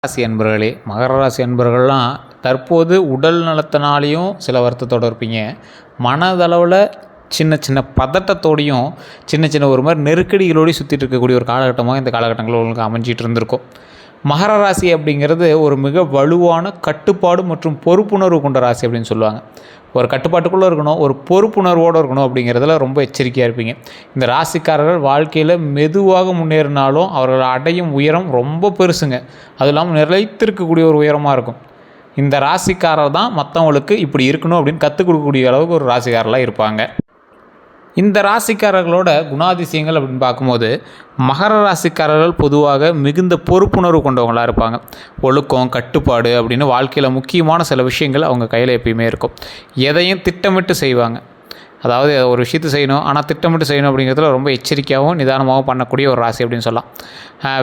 ராசி அன்பர்களே, மகர ராசி அன்பர்கள்லாம் தற்போது உடல் நலத்தினாலேயும் சில வருத்தத்தோடு இருப்பீங்க. மனதளவில் சின்ன சின்ன பதட்டத்தோடையும் சின்ன சின்ன ஒரு மாதிரி நெருக்கடிகளோடையும் சுற்றிட்டு இருக்கக்கூடிய ஒரு காலகட்டமாக இந்த காலகட்டங்களில் உங்களுக்கு அமைஞ்சிட்டு இருந்திருக்கும். மகர ராசி அப்படிங்கிறது ஒரு மிக வலுவான கட்டுப்பாடு மற்றும் பொறுப்புணர்வு கொண்ட ராசி அப்படின்னு சொல்லுவாங்க. ஒரு கட்டுப்பாட்டுக்குள்ளே இருக்கணும், ஒரு பொறுப்புணர்வோடு இருக்கணும் அப்படிங்கிறதுல ரொம்ப எச்சரிக்கையாக இருப்பீங்க. இந்த ராசிக்காரர்கள் வாழ்க்கையில் மெதுவாக முன்னேறினாலும் அவர்கள் அடையும் உயரம் ரொம்ப பெருசுங்க. அது இல்லாமல் நிலைத்திருக்கக்கூடிய ஒரு உயரமாக இருக்கும். இந்த ராசிக்காரர் தான் மற்றவங்களுக்கு இப்படி இருக்கணும் அப்படின்னு கற்றுக் கொடுக்கக்கூடிய அளவுக்கு ஒரு ராசிக்காரர்களாக இருப்பாங்க. இந்த ராசிக்காரர்களோட குணாதிசயங்கள் அப்படின்னு பார்க்கும்போது மகர ராசிக்காரர்கள் பொதுவாக மிகுந்த பொறுப்புணர்வு கொண்டவங்களாக இருப்பாங்க. ஒழுக்கம், கட்டுப்பாடு அப்படின்னு வாழ்க்கையில் முக்கியமான சில விஷயங்கள் அவங்க கையில் எப்பயுமே இருக்கும். எதையும் திட்டமிட்டு செய்வாங்க. அதாவது ஒரு விஷயத்தை செய்யணும், ஆனால் திட்டமிட்டு செய்யணும் அப்படிங்கிறதுல ரொம்ப எச்சரிக்கையாகவும் நிதானமாகவும் பண்ணக்கூடிய ஒரு ராசி அப்படின்னு சொல்லலாம்.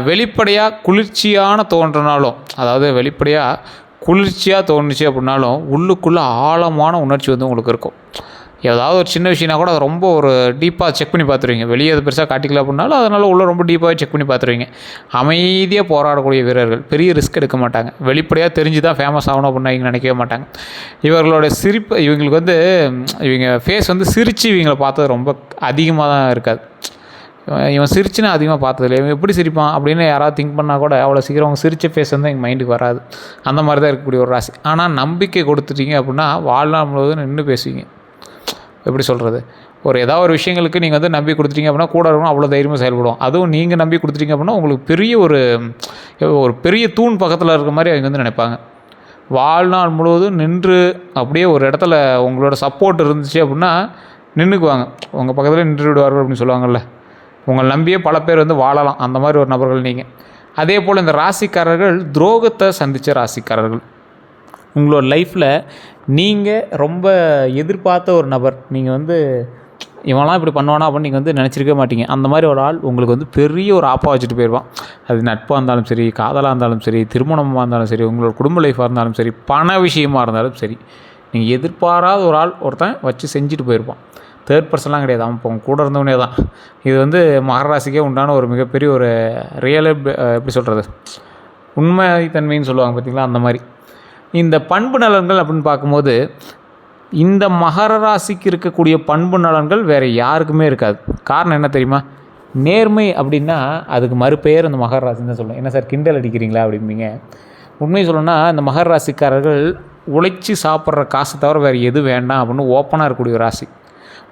வெளிப்படையாக குளிர்ச்சியான தோன்றினாலும், அதாவது வெளிப்படையாக குளிர்ச்சியாக தோணுச்சு அப்படின்னாலும் உள்ளுக்குள்ளே ஆழமான உணர்ச்சி வந்து உங்களுக்கு இருக்கும். ஏதாவது ஒரு சின்ன விஷயம்னா கூட அதை ரொம்ப ஒரு டீப்பாக செக் பண்ணி பார்த்துருவீங்க. வெளியே அது பெருசாக காட்டிக்கல அப்படின்னாலும் அதனால் உள்ள ரொம்ப டீப்பாக செக் பண்ணி பார்த்துருவீங்க. அமைதியாக போராடக்கூடிய வீரர்கள், பெரிய ரிஸ்க் எடுக்க மாட்டாங்க. வெளிப்படையாக தெரிஞ்சு தான் ஃபேமஸ் ஆகணும் அப்படின்னு இவங்க நினைக்கவே மாட்டாங்க. இவர்களோட சிரிப்பு, இவங்களுக்கு வந்து இவங்க ஃபேஸ் வந்து சிரித்து இவங்களை பார்த்தது ரொம்ப அதிகமாக தான் இருக்காது. இவன் சிரிச்சுன்னா அதிகமாக பார்த்ததில்லை. இவன் எப்படி சிரிப்பான் அப்படின்னு யாராவது திங்க் பண்ணால் கூட அவ்வளோ சீக்கிரம் அவங்க சிரித்த ஃபேஸ் வந்து எங்கள் மைண்டுக்கு வராது. அந்த மாதிரி தான் இருக்கக்கூடிய ஒரு ராசி. ஆனால் நம்பிக்கை கொடுத்துட்டீங்க அப்படின்னா வாழ்நாள் முழுவதும் நின்று பேசுவீங்க. எப்படி சொல்கிறது, ஏதாவது ஒரு விஷயங்களுக்கு நீங்கள் வந்து நம்பி கொடுத்துட்டீங்க அப்படின்னா கூட இருக்கணும், அவ்வளோ தைரியமாக செயல்படும். அதுவும் நீங்கள் நம்பி கொடுத்துட்டீங்க அப்படின்னா உங்களுக்கு பெரிய ஒரு பெரிய தூண் பக்கத்தில் இருக்கிற மாதிரி அவங்க வந்து நினைப்பாங்க. வாழ்நாள் முழுவதும் நின்று அப்படியே ஒரு இடத்துல உங்களோட சப்போர்ட் இருந்துச்சு அப்படின்னா நின்றுக்குவாங்க. உங்கள் பக்கத்தில் நின்று விடுவார்கள் அப்படின்னு சொல்லுவாங்கள்ல. உங்களை நம்பியே பல பேர் வந்து வாழலாம். அந்த மாதிரி ஒரு நபர்கள் நீங்கள். அதே போல் இந்த ராசிக்காரர்கள் துரோகத்தை சந்தித்த ராசிக்காரர்கள். உங்களோட லைஃப்பில் நீங்கள் ரொம்ப எதிர்பார்த்த ஒரு நபர், நீங்கள் வந்து இவன்லாம் இப்படி பண்ணுவானா அப்படின்னு நீங்கள் வந்து நினச்சிருக்க மாட்டீங்க. அந்த மாதிரி ஒரு ஆள் உங்களுக்கு வந்து பெரிய ஒரு ஆப்பாக வச்சுட்டு போயிடுவான். அது நட்பாக இருந்தாலும் சரி, காதலாக இருந்தாலும் சரி, திருமணமாக இருந்தாலும் சரி, உங்களோட குடும்ப லைஃபாக இருந்தாலும் சரி, பண விஷயமாக இருந்தாலும் சரி, நீங்கள் எதிர்பாராத ஒரு ஆள் ஒருத்தன் வச்சு செஞ்சுட்டு போயிருப்பான். தேர்ட் பர்சன்லாம் கிடையாது, அவன் இப்போ உங்க கூட இருந்தவனே தான். இது வந்து மகர ராசிக்கே உண்டான ஒரு மிகப்பெரிய ஒரு எப்படி சொல்கிறது, உண்மைத்தன்மைன்னு சொல்லுவாங்க பார்த்திங்களா, அந்த மாதிரி. இந்த பண்பு நலன்கள் அப்படின்னு பார்க்கும்போது இந்த மகர ராசிக்கு இருக்கக்கூடிய பண்பு நலன்கள் வேறு யாருக்குமே இருக்காது. காரணம் என்ன தெரியுமா? நேர்மை அப்படின்னா அதுக்கு மறுபெயர் இந்த மகர ராசின்னு தான் சொல்லணும். என்ன சார் கிண்டல் அடிக்கிறீங்களா அப்படிம்பீங்க. உண்மையை சொல்லணும்னா இந்த மகர ராசிக்காரர்கள் உழைச்சி சாப்பிட்ற காசை தவிர வேறு எது வேண்டாம் அப்படின்னு ஓப்பனாக இருக்கக்கூடிய ஒரு ராசி.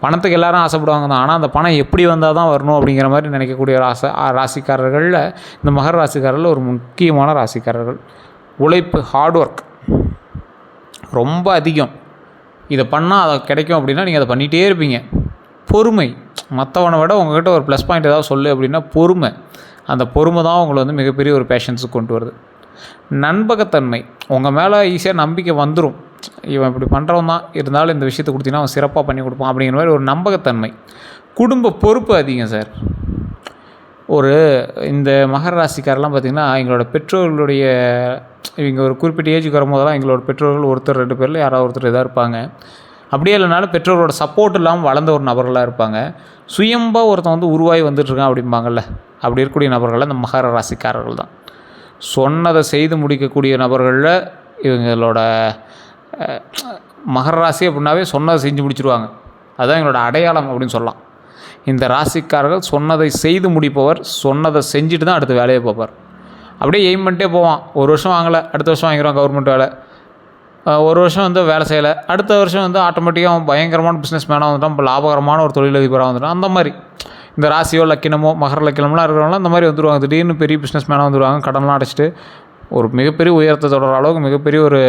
பணத்துக்கு எல்லோரும் ஆசைப்படுவாங்க தான், ஆனால் அந்த பணம் எப்படி வந்தால் தான் வரணும் அப்படிங்கிற மாதிரி நினைக்கக்கூடிய ராசிக்காரர்களில் இந்த மகர ராசிக்காரர்கள் ஒரு முக்கியமான ராசிக்காரர்கள். உழைப்பு, ஹார்ட் ஒர்க் ரொம்ப அதிகம். இதை பண்ணால் அதை கிடைக்கும் அப்படின்னா நீங்கள் அதை பண்ணிகிட்டே இருப்பீங்க. பொறுமை, மற்றவனை விட உங்கள்கிட்ட ஒரு ப்ளஸ் பாயிண்ட் ஏதாவது சொல்லு அப்படின்னா பொறுமை. அந்த பொறுமை தான் உங்களை வந்து மிகப்பெரிய ஒரு பேஷன்ஸுக்கு கொண்டு வருது. நண்பகத்தன்மை, உங்கள் மேலே ஈஸியாக நம்பிக்கை வந்துடும். இவன் இப்படி பண்ணுறவன் தான், இருந்தாலும் இந்த விஷயத்தை கொடுத்தீங்கன்னா அவன் சிறப்பாக பண்ணி கொடுப்பான் அப்படிங்கிற மாதிரி ஒரு நம்பகத்தன்மை. குடும்ப பொறுப்பு அதிகம் சார். இந்த மகர ராசிக்காரெல்லாம் பார்த்திங்கன்னா எங்களோட பெற்றோர்களுடைய, இவங்க ஒரு குறிப்பிட்ட ஏஜுக்கு வரும்போதெல்லாம் எங்களோட பெற்றோர்கள் ஒருத்தர் 2 பேரில் யாராவது ஒருத்தர் இதாக இருப்பாங்க. அப்படியே இல்லைனாலும் பெற்றோர்களோட சப்போர்ட் இல்லாமல் வளர்ந்த ஒரு நபர்களாக இருப்பாங்க. சுயம்பாக ஒருத்தன் வந்து உருவாகி வந்துட்டுருக்கான் அப்படிம்பாங்கள்ல, அப்படி இருக்கக்கூடிய நபர்கள் இந்த மகர ராசிக்காரர்கள் தான். சொன்னதை செய்து முடிக்கக்கூடிய நபர்களில் இவங்களோட மகர ராசி அப்படின்னாவே சொன்னதை செஞ்சு முடிச்சிடுவாங்க. அதுதான் எங்களோட அடையாளம் அப்படின்னு சொல்லலாம். இந்த ராசிக்காரர்கள் சொன்னதை செய்து முடிப்பவர், சொன்னதை செஞ்சுட்டு தான் அடுத்த வேலையை பார்ப்பார். அப்படியே எய்ம் பண்ணிட்டே போவான். ஒரு வருஷம் வாங்கலை, அடுத்த வருஷம் வாங்கிடுவான் கவர்மெண்ட் வேலை. ஒரு வருஷம் வந்து வேலை செய்யலை, அடுத்த வருஷம் வந்து ஆட்டோமேட்டிக்காக அவன் பயங்கரமான பிஸ்னஸ் மேனாக வந்துட்டான், இப்போ லாபகரமான ஒரு தொழிலதிபராக வந்துட்டான். அந்த மாதிரி இந்த ராசியோ லக்கினமோ மகர லக்கினம்லாம் இருக்கிறவங்களாம் அந்த மாதிரி வந்துடுவாங்க. திடீர்னு பெரிய பிஸ்னஸ் மேனாக வந்துடுவாங்க. கடன்லாம் அடைச்சிட்டு ஒரு மிகப்பெரிய உயரத்தை தொடர அளவுக்கு, மிகப்பெரிய ஒரு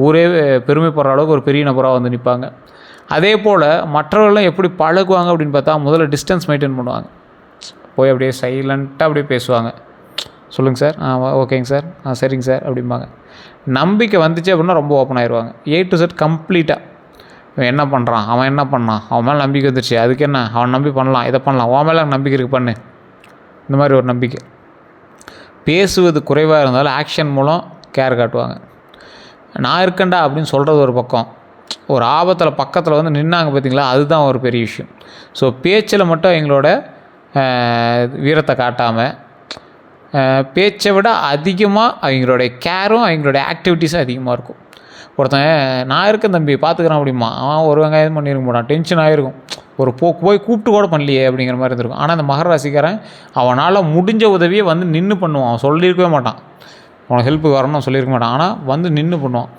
ஊரே பெருமைப்படுற அளவுக்கு ஒரு பெரிய நபராக வந்து நிற்பாங்க. அதே போல் மற்றவர்கள்லாம் எப்படி பழகுவாங்க அப்படின்னு பார்த்தா முதல்ல டிஸ்டன்ஸ் மெயின்டைன் பண்ணுவாங்க. போய் அப்படியே சைலண்ட்டாக அப்படியே பேசுவாங்க. சொல்லுங்கள் சார், ஓகேங்க சார், சரிங்க சார் அப்படிம்பாங்க. நம்பிக்கை வந்துச்சு அப்படின்னா ரொம்ப ஓப்பன் ஆயிடுவாங்க. A to Z கம்ப்ளீட்டாக. இவன் என்ன பண்ணுறான், அவன் என்ன பண்ணான், அவன் மேலே நம்பிக்கை வந்துருச்சு, அதுக்கு என்ன, அவன் நம்பி பண்ணலாம், இதை பண்ணலாம், அவன் மேலே நம்பிக்கை இருக்குது பண்ணு, இந்த மாதிரி ஒரு நம்பிக்கை. பேசுவது குறைவாக இருந்தாலும் ஆக்ஷன் மூலம் கேர் காட்டுவாங்க. நான் இருக்கேன்டா அப்படின்னு சொல்கிறது ஒரு பக்கம், ஒரு ஆபத்தில் பக்கத்தில் வந்து நின்னாங்க பார்த்தீங்களா, அதுதான் ஒரு பெரிய விஷயம். ஸோ பேச்சில் மட்டும் எங்களோட வீரத்தை காட்டாமல் பேச்சை விட அதிகமாக அவங்களுடைய கேரும் அவங்களுடைய ஆக்டிவிட்டீஸும் அதிகமாக இருக்கும். ஒருத்தன் நான் இருக்கேன் தம்பி பார்த்துக்குறான் அப்படிமா, அவன் ஒரு வெங்காயம் பண்ணியிருக்க மாட்டான், டென்ஷன் ஆகிருக்கும். போய் கூப்பிட்டு கூட பண்ணலையே அப்படிங்கிற மாதிரி இருந்திருக்கும். ஆனால் அந்த மகர ராசிக்காரன் அவனால் முடிஞ்ச உதவியை வந்து நின்று பண்ணுவான். அவன் சொல்லியிருக்கவே மாட்டான், அவனுக்கு ஹெல்ப்புக்கு வரணும்னு சொல்லியிருக்க மாட்டான். ஆனால் வந்து நின்று பண்ணுவான்.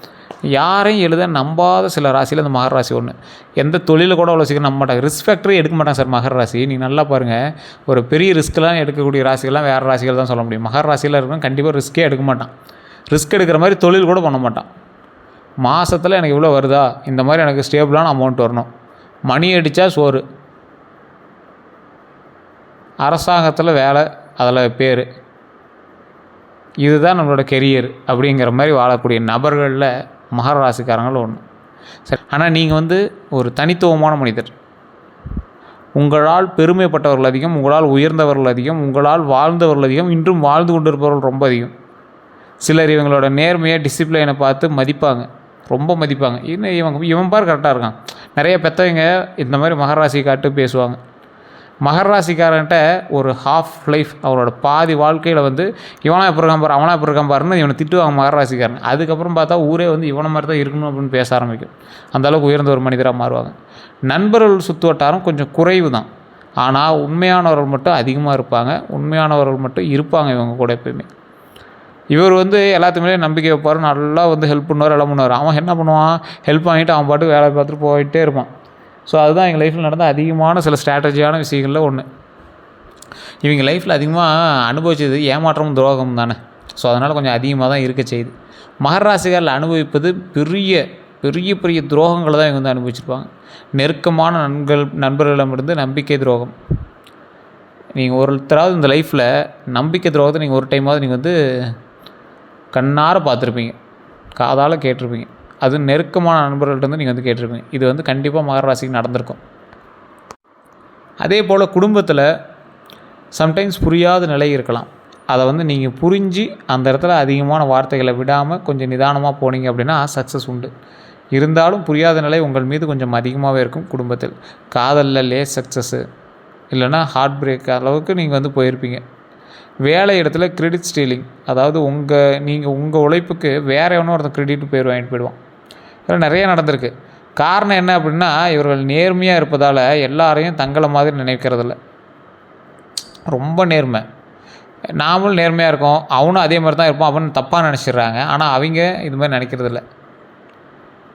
யாரையும் எழுத நம்பாத சில ராசியில் அந்த மகர ராசி ஒன்று. எந்த தொழிலை கூட அவ்வளோ சீக்கிரம் நம்ப மாட்டாங்க. ரிஸ்க் ஃபேக்டரி எடுக்க மாட்டாங்க சார் மகர ராசி. நீங்கள் நல்லா பாருங்கள், ஒரு பெரிய ரிஸ்க்கெலாம் எடுக்கக்கூடிய ராசிகள்லாம் வேறு ராசிகள் தான் சொல்ல முடியும். மகர ராசியில் இருக்கணும் கண்டிப்பாக ரிஸ்க்கே எடுக்க மாட்டான். ரிஸ்க் எடுக்கிற மாதிரி தொழில் கூட பண்ண மாட்டான். மாதத்தில் எனக்கு இவ்வளோ வருதா, இந்த மாதிரி எனக்கு ஸ்டேபிளான அமௌண்ட் வரணும், மணி அடித்தா சோறு, அரசாங்கத்தில் வேலை, அதில் பேர், இதுதான் நம்மளோட கெரியர் அப்படிங்கிற மாதிரி வாழக்கூடிய நபர்களில் மகர ராசிக்காரங்களும் ஒன்று. சரி, ஆனால் நீங்கள் வந்து ஒரு தனித்துவமான மனிதர். உங்களால் பெருமைப்பட்டவர்கள் அதிகம், உங்களால் உயர்ந்தவர்கள் அதிகம், உங்களால் வாழ்ந்தவர்கள் அதிகம், இன்றும் வாழ்ந்து கொண்டிருப்பவர்கள் ரொம்ப அதிகம். சிலர் இவங்களோட நேர்மையை டிசிப்ளினை பார்த்து மதிப்பாங்க, ரொம்ப மதிப்பாங்க. இன்னும் இவன் பார் கரெக்டாக இருக்கான். நிறைய பெற்றவங்க இந்த மாதிரி மகர ராசி காட்டு பேசுவாங்க. மகர ராசிக்காரன்ட்ட ஒரு ஹாஃப் லைஃப், அவரோட பாதி வாழ்க்கையில் வந்து இவனா இப்போ இருக்கான் பாரு, அவனா இப்போ இருக்கான் பாருன்னு இவனை திட்டுவாங்க மகர ராசிக்காரன். அதுக்கப்புறம் பார்த்தா ஊரே வந்து இவனை மாதிரி தான் இருக்கணும் அப்படின்னு பேச ஆரம்பிக்கும். அந்தளவுக்கு உயர்ந்த ஒரு மனிதராக மாறுவாங்க. நண்பர்கள் சுற்று வட்டாரம் கொஞ்சம் குறைவு தான், ஆனால் உண்மையானவர்கள் மட்டும் அதிகமாக இருப்பாங்க. உண்மையானவர்கள் மட்டும் இருப்பாங்க இவங்க கூட எப்பயுமே. இவர் வந்து எல்லாத்துக்குமே நம்பிக்கை வைப்பார், நல்லா வந்து ஹெல்ப் பண்ணுவார், எல்லாம் பண்ணுவார். அவன் என்ன பண்ணுவான், ஹெல்ப் வாங்கிட்டு அவன் பாட்டுக்கு வேலை பார்த்துட்டு போயிட்டே இருப்பான். ஸோ அதுதான் எங்கள் லைஃப்பில் நடந்த அதிகமான சில ஸ்ட்ராட்டஜியான விஷயங்களில் ஒன்று. இவங்க லைஃப்பில் அதிகமாக அனுபவித்தது ஏமாற்றமும் துரோகமும் தானே. ஸோ அதனால் கொஞ்சம் அதிகமாக தான் இருக்க செய்யுது. மகர ராசிக்காரில் அனுபவிப்பது பெரிய பெரிய பெரிய துரோகங்களை தான் இவங்க வந்து அனுபவிச்சிருப்பாங்க. நெருக்கமான நண்பர்களிடமிருந்து நம்பிக்கை துரோகம். நீங்கள் ஒருத்தராவது இந்த லைஃப்பில் நம்பிக்கை துரோகத்தை நீங்கள் ஒரு டைமாவது நீங்கள் வந்து கண்ணார பார்த்துருப்பீங்க, காதால் கேட்டிருப்பீங்க. அது நெருக்கமான நண்பர்கள்ட்ட வந்து நீங்கள் வந்து கேட்டிருப்பீங்க. இது வந்து கண்டிப்பாக மகர ராசிக்கு நடந்திருக்கும். அதே போல் குடும்பத்தில் சம்டைம்ஸ் புரியாத நிலை இருக்கலாம். அதை வந்து நீங்கள் புரிஞ்சு அந்த இடத்துல அதிகமான வார்த்தைகளை விடாமல் கொஞ்சம் நிதானமாக போனீங்க அப்படின்னா சக்ஸஸ் உண்டு. இருந்தாலும் புரியாத நிலை உங்கள் மீது கொஞ்சம் அதிகமாகவே இருக்கும். குடும்பத்தில் காதலில் லேஸ் சக்ஸஸ்ஸு இல்லைனா ஹார்ட் பிரேக் அளவுக்கு நீங்கள் வந்து போயிருப்பீங்க. வேலை இடத்துல கிரெடிட் ஸ்டீலிங், அதாவது நீங்கள் உங்கள் உழைப்புக்கு வேறு எவனோ ஒருத்தன் கிரெடிட் பேர் வாங்கிட்டு போயிடுவான். இதெல்லாம் நிறைய நடந்திருக்கு. காரணம் என்ன அப்படின்னா, இவர்கள் நேர்மையாக இருப்பதால் எல்லாரையும் தங்களை மாதிரி நினைக்கிறதில்ல. ரொம்ப நேர்மை, நாமளும் நேர்மையாக இருக்கோம், அவனும் அதே மாதிரி தான் இருப்பான் அப்படின்னு தப்பாக நினச்சிடுறாங்க. ஆனால் அவங்க இது மாதிரி நினைக்கிறதில்ல.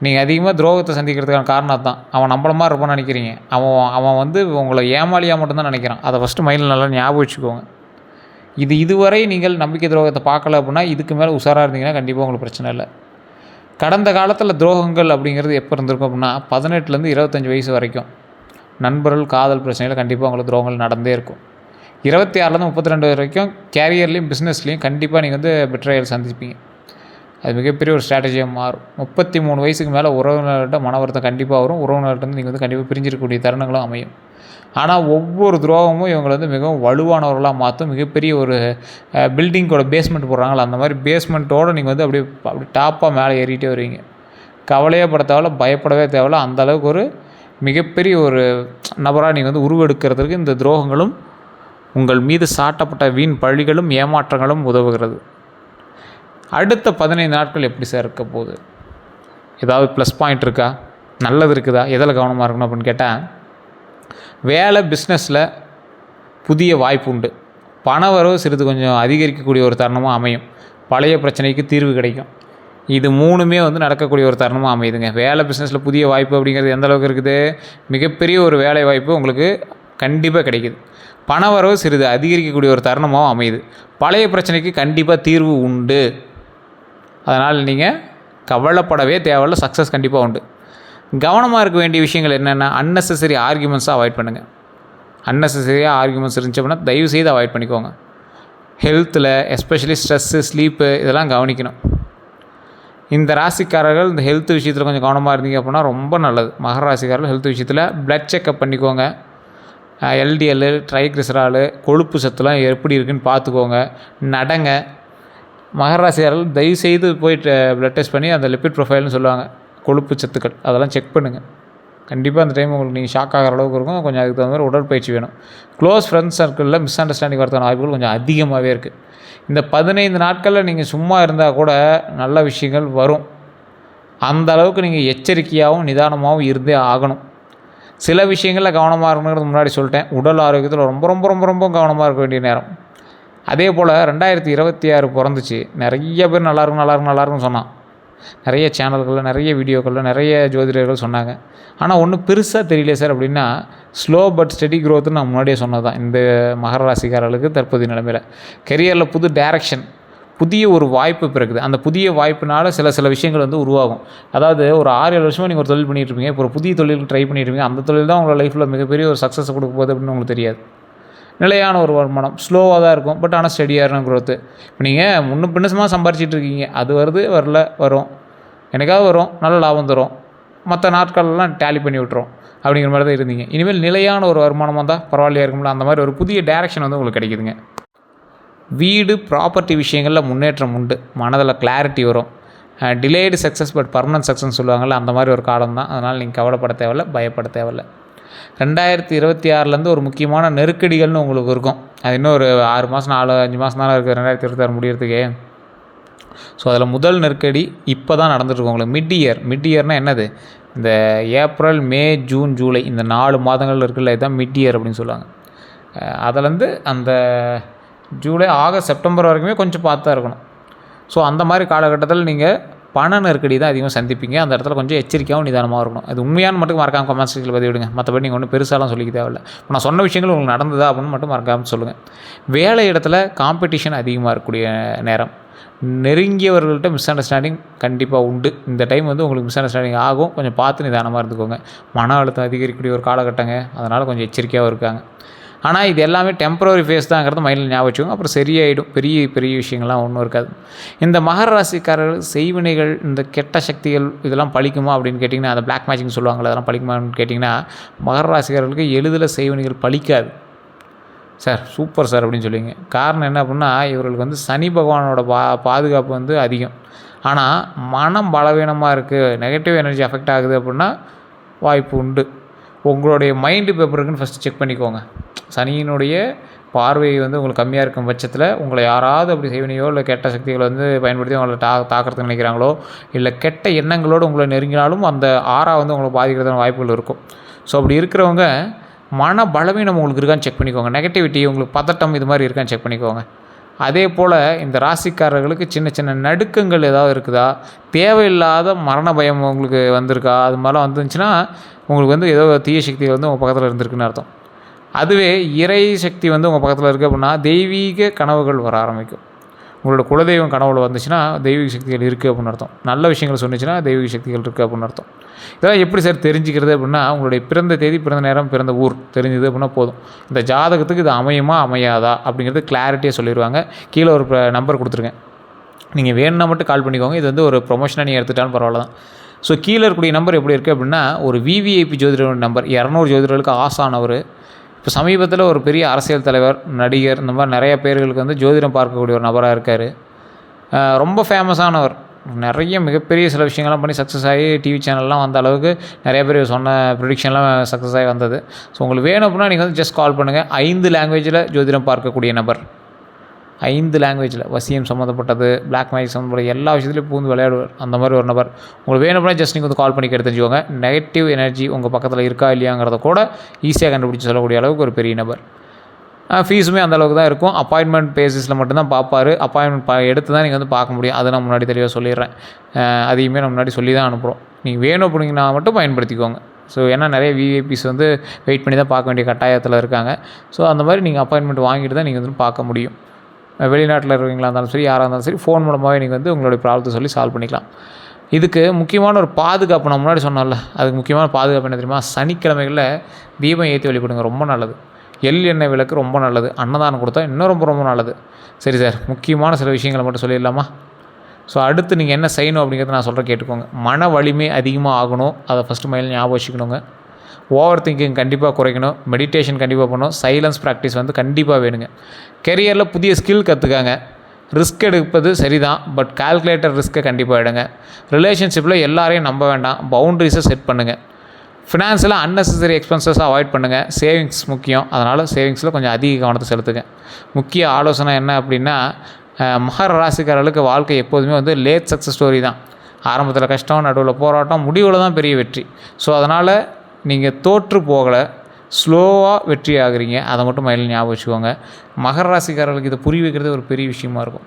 நீங்கள் அதிகமாக துரோகத்தை சந்திக்கிறதுக்கான காரணம் தான். அவன் நம்மள மாதிரி இருப்பான்னு நினைக்கிறீங்க. அவன் வந்து உங்களை ஏமாளியாக மட்டும்தான் நினைக்கிறான். அதை ஃபஸ்ட்டு மைண்டில் நல்லா ஞாபகம் வச்சுக்கோங்க. இதுவரை நீங்கள் நம்பிக்கை துரோகத்தை பார்க்கல அப்படின்னா இதுக்கு மேலே உஷாராக இருந்தீங்கன்னா கண்டிப்பாக உங்களுக்கு பிரச்சனை இல்லை. கடந்த காலத்தில் துரோகங்கள் அப்படிங்கிறது எப்போ இருந்திருக்கும் அப்படின்னா 18லேருந்து 25 வயசு வரைக்கும் நண்பர்கள் காதல் பிரச்சனையில் கண்டிப்பாக உங்களுக்கு துரோகங்கள் நடந்தே இருக்கும். 26லேருந்து 32 வரைக்கும் கேரியர்லேயும் பிஸ்னஸ்லேயும் கண்டிப்பாக நீங்கள் வந்து பெட்ரையல் சந்திப்பீங்க. அது மிகப்பெரிய ஒரு ஸ்ட்ராட்டஜியாக மாறும். 33 வயசுக்கு மேலே உறவினர்கிட்ட மன வருத்தம் கண்டிப்பாக வரும். உறவினர்கிட்ட நீங்கள் வந்து கண்டிப்பாக பிரிஞ்சிருக்கக்கூடிய தருணங்களும் அமையும். ஆனால் ஒவ்வொரு துரோகமும் இவங்களை வந்து மிகவும் வலுவானவர்களாக மாற்றும். மிகப்பெரிய ஒரு பில்டிங்கோட பேஸ்மெண்ட் போடுறாங்களா, அந்த மாதிரி பேஸ்மெண்ட்டோடு நீங்கள் வந்து அப்படி டாப்பாக மேலே ஏறிட்டே வருவீங்க. கவலையே பட தேவையில்ல, பயப்படவே தேவையில்ல. அந்தளவுக்கு ஒரு மிகப்பெரிய ஒரு நபராக நீங்கள் வந்து உருவெடுக்கிறதுக்கு இந்த துரோகங்களும் உங்கள் மீது சாட்டப்பட்ட வீண் பழிகளும் ஏமாற்றங்களும் உதவுகிறது. அடுத்த 15 நாட்கள் எப்படி சார் இருக்க போகுது? ஏதாவது ப்ளஸ் பாயிண்ட் இருக்கா, நல்லது இருக்குதா, எதில் கவனமாக இருக்கணும் அப்படின்னு கேட்டால், வேலை பிஸ்னஸில் புதிய வாய்ப்பு உண்டு. பண வரவு சிறிது கொஞ்சம் அதிகரிக்கக்கூடிய ஒரு தருணமாக அமையும். பழைய பிரச்சனைக்கு தீர்வு கிடைக்கும். இது 3மே வந்து நடக்கக்கூடிய ஒரு தருணமாக அமையுதுங்க. வேலை பிஸ்னஸில் புதிய வாய்ப்பு அப்படிங்கிறது எந்த அளவுக்கு இருக்குது, மிகப்பெரிய ஒரு வேலை வாய்ப்பு உங்களுக்கு கண்டிப்பாக கிடைக்குது. பண வரவு சிறிது அதிகரிக்கக்கூடிய ஒரு தருணமாகவும் அமையுது. பழைய பிரச்சனைக்கு கண்டிப்பாக தீர்வு உண்டு. அதனால் நீங்கள் கவலைப்படவே தேவையில்ல, சக்ஸஸ் கண்டிப்பாக உண்டு. கவனமாக இருக்க வேண்டிய விஷயங்கள் என்னென்னா, அன்னெசரி ஆர்கியூமெண்ட்ஸாக அவாய்ட் பண்ணுங்கள். அன்னெசரியாக ஆர்கியூமெண்ட்ஸ் இருந்துச்சு அப்படின்னா தயவுசெய்து அவாய்ட் பண்ணிக்கோங்க. ஹெல்த்தில் எஸ்பெஷலி ஸ்ட்ரெஸ்ஸு, ஸ்லீப்பு இதெல்லாம் கவனிக்கணும். இந்த ராசிக்காரர்கள் இந்த ஹெல்த் விஷயத்தில் கொஞ்சம் கவனமாக இருந்தீங்க அப்படின்னா ரொம்ப நல்லது. மகர ராசிக்காரர்கள் ஹெல்த் விஷயத்தில் ப்ளட் செக்கப் பண்ணிக்கோங்க. எல்டிஎல், ட்ரைக்ளிசரால், கொழுப்பு சத்துலாம் எப்படி இருக்குதுன்னு பார்த்துக்கோங்க. நடங்க. மகர ராசிக்காரர்கள் தயவுசெய்து போயிட்டு ப்ளட் டெஸ்ட் பண்ணி அந்த லிப்பிட் ப்ரொஃபைல்னு சொல்லுவாங்க, கொழுப்பு சத்துக்கள், அதெல்லாம் செக் பண்ணுங்கள். கண்டிப்பாக அந்த டைம் உங்களுக்கு நீங்கள் ஷாக் ஆகிற அளவுக்கு இருக்கும். கொஞ்சம் அதுக்கு தகுந்த மாதிரி உடற்பயிற்சி வேணும். க்ளோஸ் ஃப்ரெண்ட்ஸ் சர்க்கிளில் மிஸ் அண்டர்ஸ்டாண்டிங் வரதுக்கான வாய்ப்புகள் கொஞ்சம் அதிகமாகவே இருக்குது. இந்த 15 நாட்களில் நீங்கள் சும்மா இருந்தால் கூட நல்ல விஷயங்கள் வரும். அந்த அளவுக்கு நீங்கள் எச்சரிக்கையாகவும் நிதானமாகவும் இருந்தே ஆகணும். சில விஷயங்களில் கவனமாக இருக்கணுங்கிறது முன்னாடி சொல்லிட்டேன். உடல் ஆரோக்கியத்தில் ரொம்ப ரொம்ப ரொம்ப ரொம்ப கவனமாக இருக்க வேண்டிய நேரம். அதே போல் 2026 பிறந்துச்சு. நிறைய பேர் நல்லாயிருக்குன்னு சொன்னான். நிறைய சேனல்களில், நிறைய வீடியோக்களில், நிறைய ஜோதிடர்கள் சொன்னாங்க. ஆனால் ஒன்றும் பெருசாக தெரியல சார் அப்படின்னா, ஸ்லோ பட் ஸ்டெடி க்ரோத்துன்னு நான் முன்னாடியே சொன்னது தான். இந்த மகர ராசிக்காரர்களுக்கு தற்போதைய நிலைமையில் கெரியரில் புது டைரக்ஷன், புதிய ஒரு வாய்ப்பு பிறகுது. அந்த புதிய வாய்ப்பினால் சில விஷயங்கள் வந்து உருவாகும். அதாவது ஒரு 6-7 வருஷமாக நீங்கள் ஒரு தொழில் பண்ணிகிட்ருப்பீங்க. இப்போ ஒரு புதிய தொழிலுக்கு ட்ரை பண்ணிட்டுருப்பீங்க. அந்த தொழில் தான் உங்களோட லைஃப்பில் மிகப்பெரிய ஒரு சக்ஸஸ் கொடுக்க போகுது அப்படின்னு உங்களுக்கு தெரியாது. நிலையான ஒரு வருமானம், ஸ்லோவாக தான் இருக்கும், பட் ஆனால் ஸ்டெடியான க்ரோத்து. இப்போ நீங்கள் முன்னும் பின்னசமாக சம்பாரிச்சிட்டு இருக்கீங்க. அது வருது, வரல, வரும், எனக்காவது வரும், நல்ல லாபம் தரும், மற்ற நாட்கள்லாம் டேலி பண்ணி விட்டுரும் அப்படிங்கிற மாதிரி தான் இருந்தீங்க. இனிமேல் நிலையான ஒரு வருமானமாக தான் பரவாயில்லையா இருக்கும்ல, அந்த மாதிரி ஒரு புதிய டைரக்ஷன் வந்து உங்களுக்கு கிடைக்குதுங்க. வீடு, ப்ராப்பர்ட்டி விஷயங்களில் முன்னேற்றம் உண்டு. மனதில் கிளாரிட்டி வரும். டிலேடு சக்ஸஸ் பட் பர்மனன்ட் சக்ஸஸ்ன்னு சொல்லுவாங்கள்ல, அந்த மாதிரி ஒரு காலம் தான். அதனால் நீங்கள் கவலைப்பட தேவையில்லை, பயப்பட தேவையில்லை. 2026 ஒரு முக்கியமான நெருக்கடிகள்னு உங்களுக்கு இருக்கும். அது இன்னும் ஒரு 6 மாதம் 4-5 மாதம் தான் இருக்குது 2026 முடியறதுக்கே. ஸோ அதில் முதல் நெருக்கடி இப்போ தான் நடந்துகிட்ருக்கு உங்களுக்கு. மிட் இயர்னால் என்னது? இந்த ஏப்ரல், மே, ஜூன், ஜூலை இந்த 4 மாதங்கள் இருக்குல்ல, இதுதான் மிட் இயர் அப்படின்னு சொல்லுவாங்க. அதிலேருந்து அந்த ஜூலை, ஆகஸ்ட், செப்டம்பர் வரைக்குமே கொஞ்சம் பார்த்து தான் இருக்கணும். ஸோ அந்த மாதிரி காலகட்டத்தில் நீங்கள் பண நெருக்கடி தான் அதிகமாக சந்திப்பீங்க. அந்த இடத்துல கொஞ்சம் எச்சரிக்கையாகவும் நிதானமாக இருக்கணும். அது உண்மையான மட்டும் மறக்காமல் கமெண்ட் செக்ஷனில் பதிவிடுங்க. மற்றபடி நீங்கள் ஒன்றும் பெருசாலாம் சொல்லிக்க தேவையில்லை. இப்போ நான் சொன்ன விஷயங்கள் உங்களுக்கு நடந்ததா அப்படின்னு மட்டும் மறக்காமல் சொல்லுங்கள். வேலை இடத்துல காம்படிஷன் அதிகமாக இருக்கக்கூடிய நேரம். நெருங்கியவர்கள்ட்ட மிஸ் அண்டர்ஸ்டாண்டிங் கண்டிப்பாக உண்டு. இந்த டைம் வந்து உங்களுக்கு மிஸ் அண்டர்ஸ்டாண்டிங் ஆகும். கொஞ்சம் பார்த்து நிதானமாக இருந்துக்கோங்க. மன அழுத்தம் அதிகரிக்கக்கூடிய ஒரு காலகட்டங்க. அதனால் கொஞ்சம் எச்சரிக்கையாக இருக்காங்க. ஆனால் இது எல்லாமே டெம்பரரி ஃபேஸ் தாங்கிறது மைண்டில் ஞாபகம் வச்சுக்கோங்க. அப்புறம் சரியாயிடும். பெரிய பெரிய விஷயங்கள்லாம் ஒன்றும் இருக்காது. இந்த மகர ராசிக்காரர்கள் செய்வினைகள், இந்த கெட்ட சக்திகள் இதெல்லாம் பழிக்குமா அப்படின்னு கேட்டிங்கன்னா, அந்த பிளாக் மேஜிக்னு சொல்லுவாங்களே, அதெல்லாம் பழிக்குமான்னு கேட்டிங்கன்னா, மகர ராசிக்காரர்களுக்கு எளிதில் செய்வினைகள் பழிக்காது சார். சூப்பர் சார் அப்படின்னு சொல்லுவீங்க. காரணம் என்ன அப்படின்னா, இவர்களுக்கு வந்து சனி பகவானோட பாதுகாப்பு வந்து அதிகம். ஆனால் மனம் பலவீனமாக இருக்குது, நெகட்டிவ் எனர்ஜி அஃபெக்ட் ஆகுது அப்படின்னா வாய்ப்பு உண்டு. உங்களுடைய மைண்டு பேப்பர் இருக்குன்னு ஃபஸ்ட்டு செக் பண்ணிக்கோங்க. சனியினுடைய பார்வை வந்து உங்களுக்கு கம்மியாக இருக்கும் பட்சத்தில் உங்களை யாராவது அப்படி செய்வனையோ இல்லை கெட்ட சக்திகளை வந்து பயன்படுத்தி உங்களை தாக்கிறதுக்கு நினைக்கிறாங்களோ, இல்லை கெட்ட எண்ணங்களோடு உங்களை நெருங்கினாலும் அந்த ஆறா வந்து உங்களை பாதிக்கிறதான வாய்ப்புகள் இருக்கும். ஸோ அப்படி இருக்கிறவங்க மன பலவீனம் உங்களுக்கு இருக்கான்னு செக் பண்ணிக்கோங்க. நெகட்டிவிட்டி, உங்களுக்கு பதட்டம் இது மாதிரி இருக்கான்னு செக் பண்ணிக்கோங்க. அதே போல் இந்த ராசிக்காரர்களுக்கு சின்ன சின்ன நடுக்கங்கள் ஏதாவது இருக்குதா, தேவையில்லாத மரண பயம் உங்களுக்கு வந்திருக்கா, அது மாதிரிலாம் வந்துருந்துச்சுன்னா உங்களுக்கு வந்து ஏதோ தீய சக்தி வந்து உங்கள் பக்கத்தில் இருந்திருக்குன்னு அர்த்தம். அதுவே இறை சக்தி வந்து உங்கள் பக்கத்தில் இருக்குது அப்படின்னா தெய்வீக கனவுகள் வர ஆரம்பிக்கும். உங்களோட குலதெய்வம் கனவுல வந்துச்சுன்னா தெய்வீக சக்திகள் இருக்குது அப்படின்னு அர்த்தம். நல்ல விஷயங்கள் சொன்னிச்சுன்னா தெய்வீக சக்திகள் இருக்குது அப்படின்னு அர்த்தம். இதெல்லாம் எப்படி சார் தெரிஞ்சுக்கிறது அப்படின்னா, உங்களுடைய பிறந்த தேதி, பிறந்த நேரம், பிறந்த ஊர் தெரிஞ்சுது அப்படின்னா போதும். இந்த ஜாதகத்துக்கு இது அமையுமா அமையாதா அப்படிங்கிறது கிளாரிட்டியாக சொல்லிடுவாங்க. கீழே ஒரு நம்பர் கொடுத்துருங்க. நீங்கள் வேணும்னா மட்டும் கால் பண்ணிக்கோங்க. இது வந்து ஒரு ப்ரொமோஷனாக நீங்கள் எடுத்துட்டாலும் பரவாயில்ல தான். ஸோ கீழே இருக்கக்கூடிய நம்பர் எப்படி இருக்குது அப்படின்னா, ஒரு விவிஐபி ஜோதிடரோட நம்பர். 200 ஜோதிடர்களுக்கு ஆசானவர். இப்போ சமீபத்தில் ஒரு பெரிய அரசியல் தலைவர், நடிகர், இந்த மாதிரி நிறைய பேர்களுக்கு வந்து ஜோதிடம் பார்க்கக்கூடிய ஒரு நபராக இருக்கார். ரொம்ப ஃபேமஸானவர். நிறைய மிகப்பெரிய சில விஷயங்கள்லாம் பண்ணி சக்ஸஸ் ஆகி டிவி சேனல்லாம் வந்த அளவுக்கு நிறைய பேர் சொன்ன ப்ரிடிக்ஷன்லாம் சக்ஸஸ் ஆகி வந்தது. ஸோ உங்களுக்கு வேணும் அப்படின்னா நீங்கள் வந்து ஜஸ்ட் கால் பண்ணுங்கள். 5 லாங்குவேஜில் ஜோதிடம் பார்க்கக்கூடிய நபர். 5 லாங்குவேஜில் வசியம் சம்மந்தப்பட்டது, பிளாக் மேஜிக் சம்மந்தப்பட்ட எல்லா விஷயத்துலையும் பூந்து விளையாடுவார். அந்த மாதிரி ஒரு நபர். உங்களுக்கு வேணும்னா ஜஸ்ட் நீங்கள் வந்து கால் பண்ணி தெரிஞ்சுக்கோங்க. நெகட்டிவ் எனர்ஜி உங்கள் பக்கத்தில் இருக்கா இல்லையாங்கிறத கூட ஈஸியாக கண்டுபிடிச்சி சொல்லக்கூடிய அளவுக்கு ஒரு பெரிய நபர். ஃபீஸுமே அந்தளவுக்கு தான் இருக்கும். அப்பாயின்மெண்ட் பேசிஸில் மட்டும்தான் பார்ப்பார். அப்பாயின்மெண்ட் எடுத்து தான் நீங்கள் வந்து பார்க்க முடியும். அதை நான் முன்னாடி தெளிவாக சொல்லிடுறேன். அதையுமே நான் முன்னாடி சொல்லி தான் அனுப்புகிறோம். நீங்கள் வேணும் அப்படிங்கன்னா மட்டும் பயன்படுத்திக்கோங்க. ஸோ ஏன்னா நிறைய விஐபிஸ் வந்து வெயிட் பண்ணி தான் பார்க்க வேண்டிய கட்டாயத்தில் இருக்காங்க. ஸோ அந்த மாதிரி நீங்கள் அப்பாயின்மெண்ட் வாங்கிட்டு தான் நீங்கள் வந்து பார்க்க முடியும். வெளிநாட்டில் இருக்கீங்களா இருந்தாலும் சரி, யாராக இருந்தாலும் சரி, ஃபோன் மூலமாகவே நீங்கள் வந்து உங்களுடைய ப்ராப்ளத்தை சொல்லி சால்வ் பண்ணிக்கலாம். இதுக்கு முக்கியமான ஒரு பாதுகாப்பு நான் முன்னாடி சொன்னோம்ல, அதுக்கு முக்கியமான பாதுகாப்பு என்ன தெரியுமா? சனிக்கிழமைகளில் தீபம் ஏற்றி வழிபடுங்க, ரொம்ப நல்லது. எண்ணெய் விளக்கு ரொம்ப நல்லது. அன்னதானம் கொடுத்தா இன்னும் ரொம்ப ரொம்ப நல்லது. சரி சார், முக்கியமான சில விஷயங்களை மட்டும் சொல்லிடலாமா? ஸோ அடுத்து நீங்கள் என்ன செய்யணும் அப்படிங்கிறத நான் சொல்கிறேன், கேட்டுக்கோங்க. மன வலிமை அதிகமாக ஆகணும். அதை ஃபஸ்ட்டு மைண்டில் ஞாபகம் வச்சுக்கணுங்க. ஓவர் திங்கிங் கண்டிப்பாக குறைக்கணும். மெடிடேஷன் கண்டிப்பாக பண்ணணும். சைலன்ஸ் ப்ராக்டிஸ் வந்து கண்டிப்பாக வேணுங்க. கெரியரில் புதிய ஸ்கில் கற்றுக்காங்க. ரிஸ்க் எடுப்பது சரிதான், பட் கால்குலேட்டர் ரிஸ்க்கை கண்டிப்பாக எடுங்க. ரிலேஷன்ஷிப்பில் எல்லாரையும் நம்ப வேண்டாம். பவுண்ட்ரிஸை செட் பண்ணுங்கள். ஃபினான்ஸில் அன்னெசரி எக்ஸ்பென்சஸை அவாய்ட் பண்ணுங்கள். சேவிங்ஸ் முக்கியம். அதனால் சேவிங்ஸில் கொஞ்சம் அதிக கவனத்தை செலுத்துங்க. முக்கிய ஆலோசனை என்ன அப்படின்னா, மகர ராசிக்காரர்களுக்கு வாழ்க்கை எப்போதுமே வந்து லேட் சக்ஸஸ் ஸ்டோரி தான். ஆரம்பத்தில் கஷ்டம், நடுவில் போராட்டம், முடிவில் தான் பெரிய வெற்றி. ஸோ அதனால் நீங்கள் தோற்று போகலை, ஸ்லோவாக வெற்றி ஆகுறீங்க. அதை மட்டும் மைண்டில் ஞாபகம் வச்சுக்கோங்க. மகர ராசிக்காரர்களுக்கு இதை புரிய வைக்கிறது ஒரு பெரிய விஷயமா இருக்கும்.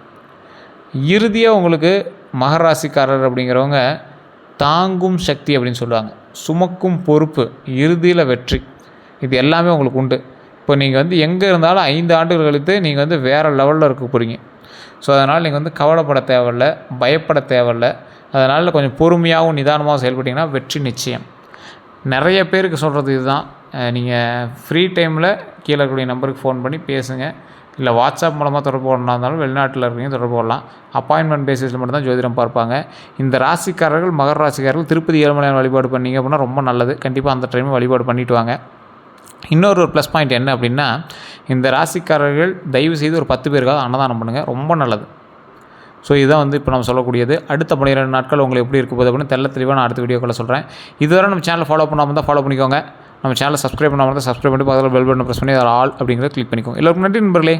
இறுதியாக உங்களுக்கு மகர ராசிக்காரர் அப்படிங்கிறவங்க தாங்கும் சக்தி அப்படின்னு சொல்லுவாங்க. சுமக்கும் பொறுப்பு, இறுதியில் வெற்றி, இது எல்லாமே உங்களுக்கு உண்டு. இப்போ நீங்கள் வந்து எங்கே இருந்தாலும் 5 ஆண்டுகள் கழித்து நீங்கள் வந்து வேறு லெவலில் இருக்க போகிறீங்க. ஸோ அதனால் நீங்கள் வந்து கவலைப்பட தேவையில்லை, பயப்பட தேவையில்லை. அதனால் கொஞ்சம் பொறுமையாகவும் நிதானமாகவும் செயல்பட்டிங்கன்னா வெற்றி நிச்சயம். நிறைய பேருக்கு சொல்கிறது இதுதான். நீங்கள் ஃப்ரீ டைமில் கீழே இருக்கக்கூடிய நம்பருக்கு ஃபோன் பண்ணி பேசுங்க. இல்லை வாட்ஸ்அப் மூலமாக தொடர்பு கொண்டா இருந்தாலும் வெளிநாட்டில் இருக்கீங்க தொடர்பு கொள்ளலாம். அப்பாயின்மெண்ட் பேசிஸில் மட்டும்தான் ஜோதிடம் பார்ப்பாங்க. இந்த ராசிக்காரர்கள், மகர ராசிக்காரர்கள் திருப்பதி ஏழுமலையான் வழிபாடு பண்ணிங்க அப்படின்னா ரொம்ப நல்லது. கண்டிப்பாக அந்த டைமும் வழிபாடு பண்ணிவிட்டு வாங்க. இன்னொரு ப்ளஸ் பாயிண்ட் என்ன அப்படின்னா, இந்த ராசிக்காரர்கள் தயவு செய்து ஒரு 10 பேருக்காவது அன்னதானம் பண்ணுங்கள், ரொம்ப நல்லது. ஸோ இதுதான் வந்து இப்போ நம்ம சொல்லக்கூடியது. அடுத்த 12 நாட்கள் உங்களுக்கு எப்படி இருக்க போகுது அப்படின்னு தெளிவாக நான் அடுத்த வீடியோக்களை சொல்கிறேன். இதுவரை நம்ம சேனலை ஃபாலோ பண்ணாமல் தான் ஃபாலோ பண்ணிக்கோங்க. நம்ம சேனலை சப்ஸ்கிரைப் பண்ணாமல் தான் சப்ஸ்கிரைப் பண்ணி பக்கத்தில் பெல் பட்டனை ப்ரெஸ் பண்ணி அதில் ஆல் அப்படிங்கிறத கிளிக் பண்ணிக்கோங்க. எல்லோருக்கும் நன்றி நண்பர்களே.